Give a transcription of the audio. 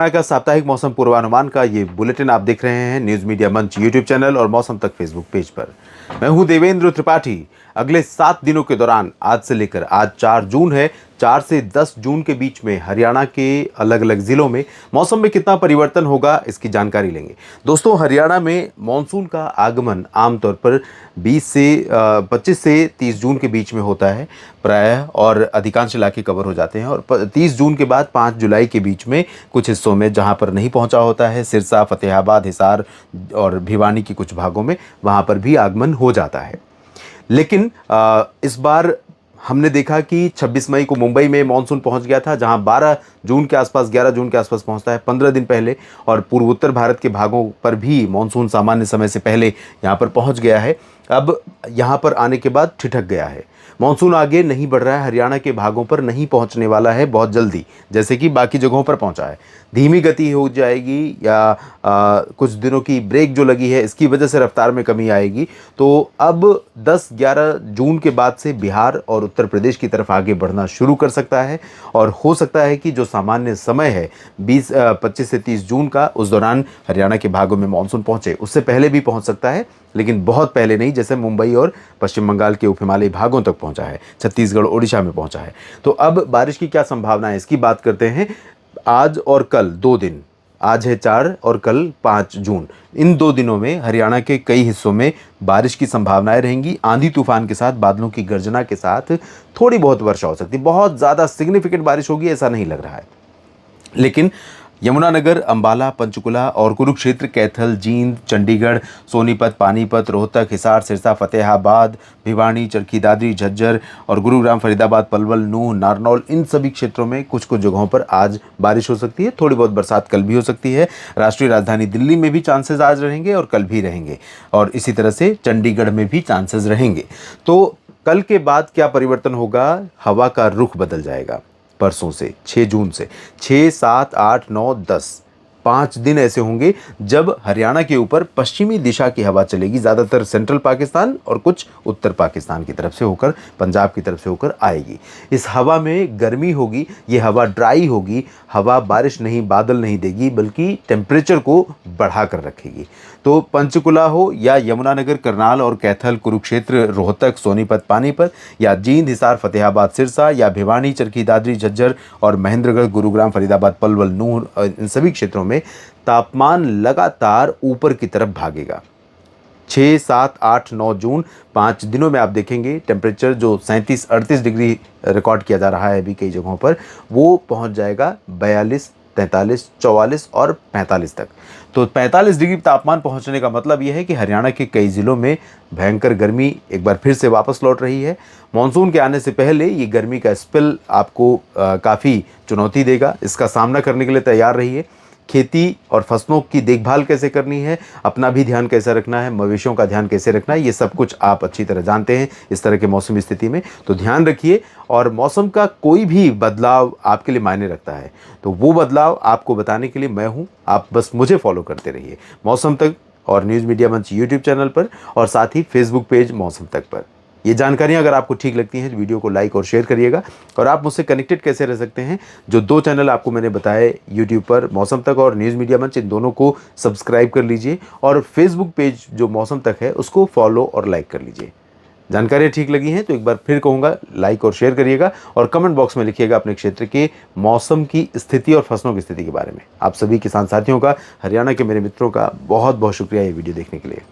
का साप्ताहिक मौसम पूर्वानुमान का ये बुलेटिन आप देख रहे हैं न्यूज मीडिया मंच यूट्यूब चैनल और मौसम तक फेसबुक पेज पर। मैं हूं देवेंद्र त्रिपाठी। अगले 7 दिनों के दौरान आज से लेकर आज 4 जून है, 4 से 10 जून के बीच में हरियाणा के अलग अलग जिलों में मौसम में कितना परिवर्तन होगा इसकी जानकारी लेंगे। दोस्तों, हरियाणा में मॉनसून का आगमन आमतौर पर 25 से 30 जून के बीच में होता है प्रायः, और अधिकांश इलाके कवर हो जाते हैं। और 30 जून के बाद 5 जुलाई के बीच में कुछ हिस्सों में जहां पर नहीं पहुंचा होता है, सिरसा, फतेहाबाद, हिसार और भिवानी के कुछ भागों में, वहां पर भी आगमन हो जाता है। लेकिन इस बार हमने देखा कि 26 मई को मुंबई में मॉनसून पहुंच गया था, जहां 12 जून के आसपास, 11 जून के आसपास पहुंचता है 15 दिन पहले। और पूर्वोत्तर भारत के भागों पर भी मॉनसून सामान्य समय से पहले यहां पर पहुंच गया है। अब यहां पर आने के बाद ठिठक गया है। मॉनसून आगे नहीं बढ़ रहा है, हरियाणा के भागों पर नहीं पहुंचने वाला है बहुत जल्दी, जैसे कि बाकी जगहों पर पहुंचा है। धीमी गति हो जाएगी या कुछ दिनों की ब्रेक जो लगी है इसकी वजह से रफ्तार में कमी आएगी। तो अब 10-11 जून के बाद से बिहार और उत्तर प्रदेश की तरफ आगे बढ़ना शुरू कर सकता है, और हो सकता है कि जो सामान्य समय है 25 से 30 जून का, उस दौरान हरियाणा के भागों में मॉनसून पहुंचे। उससे पहले भी पहुंच सकता है, लेकिन बहुत पहले नहीं, जैसे मुंबई और पश्चिम बंगाल के उप हिमालयी भागों तक पहुंचा है, छत्तीसगढ़, ओडिशा में पहुंचा है। तो अब बारिश की क्या संभावना है इसकी बात करते हैं। आज और कल 2 दिन, आज है 4 और कल 5 जून, इन 2 दिनों में हरियाणा के कई हिस्सों में बारिश की संभावनाएं रहेंगी। आंधी तूफान के साथ, बादलों की गर्जना के साथ थोड़ी बहुत वर्षा हो सकती है। बहुत ज़्यादा सिग्निफिकेंट बारिश होगी ऐसा नहीं लग रहा है, लेकिन यमुनानगर, अंबाला, पंचकुला और कुरुक्षेत्र, कैथल, जींद, चंडीगढ़, सोनीपत, पानीपत, रोहतक, हिसार, सिरसा, फतेहाबाद, भिवानी, चरखी दादरी, झज्जर और गुरुग्राम, फरीदाबाद, पलवल, नूंह, नारनौल, इन सभी क्षेत्रों में कुछ कुछ जगहों पर आज बारिश हो सकती है। थोड़ी बहुत बरसात कल भी हो सकती है। राष्ट्रीय राजधानी दिल्ली में भी चांसेस आज रहेंगे और कल भी रहेंगे, और इसी तरह से चंडीगढ़ में भी चांसेस रहेंगे। तो कल के बाद क्या परिवर्तन होगा? हवा का रुख बदल जाएगा। परसों से 6 जून से 6, 7, 8, 9, 10 5 दिन ऐसे होंगे जब हरियाणा के ऊपर पश्चिमी दिशा की हवा चलेगी, ज़्यादातर सेंट्रल पाकिस्तान और कुछ उत्तर पाकिस्तान की तरफ से होकर, पंजाब की तरफ से होकर आएगी। इस हवा में गर्मी होगी, ये हवा ड्राई होगी, हवा बारिश नहीं, बादल नहीं देगी, बल्कि टेम्परेचर को बढ़ा कर रखेगी। तो पंचकुला हो या यमुनानगर, करनाल और कैथल, कुरुक्षेत्र, रोहतक, सोनीपत, पानीपत, या जींद, हिसार, फतेहाबाद, सिरसा, या भिवानी, चरखी दादरी, झज्जर और महेंद्रगढ़, गुरुग्राम, फरीदाबाद, पलवल, नूंह, इन सभी क्षेत्रों में तापमान लगातार ऊपर की तरफ भागेगा। 6, 7, 8, 9 जून 5 दिनों में आप देखेंगे टेम्परेचर जो 37-38 डिग्री रिकॉर्ड किया जा रहा है अभी कई जगहों पर, वो पहुंच जाएगा 42, 43, 44 और 45 तक। तो 45 डिग्री तापमान पहुंचने का मतलब यह है कि हरियाणा के कई जिलों में भयंकर गर्मी एक बार फिर से वापस लौट रही है। मॉनसून के आने से पहले ये गर्मी का स्पेल आपको काफ़ी चुनौती देगा। इसका सामना करने के लिए तैयार रहिए। खेती और फसलों की देखभाल कैसे करनी है, अपना भी ध्यान कैसे रखना है, मवेशियों का ध्यान कैसे रखना है, ये सब कुछ आप अच्छी तरह जानते हैं इस तरह के मौसमी स्थिति में। तो ध्यान रखिए, और मौसम का कोई भी बदलाव आपके लिए मायने रखता है, तो वो बदलाव आपको बताने के लिए मैं हूँ। आप बस मुझे फॉलो करते रहिए मौसम तक और न्यूज़ मीडिया मंच यूट्यूब चैनल पर, और साथ ही फेसबुक पेज मौसम तक पर। ये जानकारियां अगर आपको ठीक लगती हैं तो वीडियो को लाइक और शेयर करिएगा। और आप मुझसे कनेक्टेड कैसे रह सकते हैं, जो 2 चैनल आपको मैंने बताए यूट्यूब पर, मौसम तक और न्यूज़ मीडिया मंच, इन दोनों को सब्सक्राइब कर लीजिए, और फेसबुक पेज जो मौसम तक है उसको फॉलो और लाइक कर लीजिए। जानकारियाँ ठीक लगी हैं तो एक बार फिर कहूँगा, लाइक और शेयर करिएगा, और कमेंट बॉक्स में लिखिएगा अपने क्षेत्र के मौसम की स्थिति और फसलों की स्थिति के बारे में। आप सभी किसान साथियों का, हरियाणा के मेरे मित्रों का बहुत बहुत शुक्रिया ये वीडियो देखने के लिए।